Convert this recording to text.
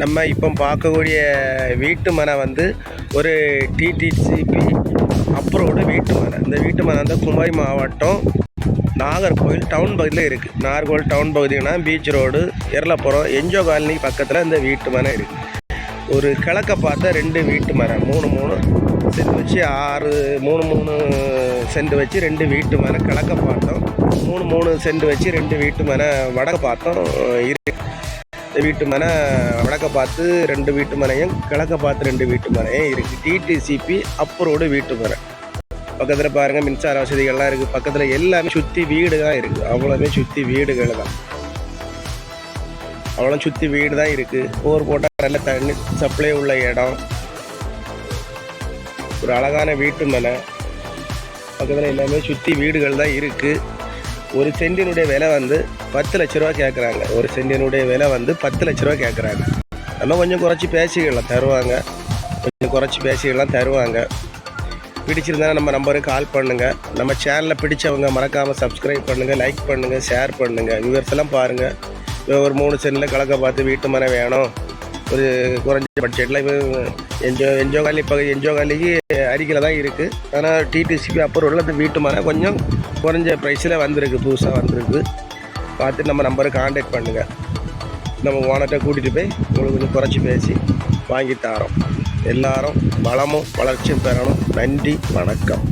நம்ம இப்போ பார்க்கக்கூடிய வீட்டு மனை வந்து ஒரு டிடிசிபி அப்ரூவ்டு வீட்டு மனை. இந்த வீட்டு மனை வந்து குமரி மாவட்டம் நாகர்கோவில் டவுன் பகுதியில் இருக்குது. நாகர்கோவில் டவுன் பகுதினா பீச் ரோடு எர்லப்புறம் என்ஜோ காலனி பக்கத்தில் இந்த வீட்டு மனை இருக்குது. ஒரு கிழக்க பார்த்தா 2 வீட்டு மனை 3 சென்ட் வச்சு 3 சென்ட் வச்சு 2 வீட்டு மனை கிழக்க பார்த்தோம். 3 சென்ட் வச்சு 2 வீட்டு மனை வடக்க பார்த்தோம் இருக்கு. இந்த வீட்டு மனை வடக்க பார்த்து 2 வீட்டு மனையும் கிழக்க பார்த்து 2 வீட்டு மனையும் இருக்குது. டிடிசிபி அப்ரூவ்டு வீட்டு மனை. பக்கத்தில் பாருங்கள் மின்சார வசதிகள்லாம் இருக்குது. பக்கத்தில் எல்லாமே சுற்றி வீடு தான் இருக்குது. அவ்வளோவே சுற்றி வீடுகள் தான். அவ்வளோ சுற்றி வீடு தான் இருக்குது. போர் போட்டால் நல்ல தண்ணி சப்ளை உள்ள இடம். ஒரு அழகான வீட்டு மனை. பக்கத்தில் எல்லாமே சுற்றி வீடுகள் தான் இருக்குது. ஒரு சென்டினுடைய விலை வந்து 10 லட்ச ரூபா கேட்குறாங்க. ஒரு சென்டினுடைய விலை வந்து 10 லட்ச ரூபா கேட்குறாங்க. நம்ம கொஞ்சம் குறைச்சி பேசிக்கலாம் தருவாங்க. பிடிச்சிருந்தாலும் நம்ம நம்பருக்கு கால் பண்ணுங்கள். நம்ம சேனலில் பிடிச்சவங்க மறக்காமல் சப்ஸ்கிரைப் பண்ணுங்கள், லைக் பண்ணுங்கள், ஷேர் பண்ணுங்கள். வியூவர்ஸ் எல்லாம் பாருங்கள். ஒரு 3 சென்டில் கலக்க பார்த்து வீட்டு மனை வேணும் ஒரு குறைஞ்ச பட்ஜெட்டில். இப்போ என்ஜோ காலிக்கு அருகில் தான் இருக்குது. ஆனால் டிடிசிபி அப்புறம் அந்த வீட்டு மனை கொஞ்சம் குறைஞ்ச ப்ரைஸில் வந்திருக்கு, புதுசாக வந்திருக்கு. பார்த்து நம்ம நம்பருக்கு கான்டாக்ட் பண்ணுங்கள். நம்ம ஓனர்கிட்ட கூட்டிகிட்டு போய் உங்களுக்கு கொஞ்சம் குறைச்சி பேசி வாங்கி தரோம். எல்லாரும் வளமும் வளர்ச்சியும் பெறணும். நன்றி, வணக்கம்.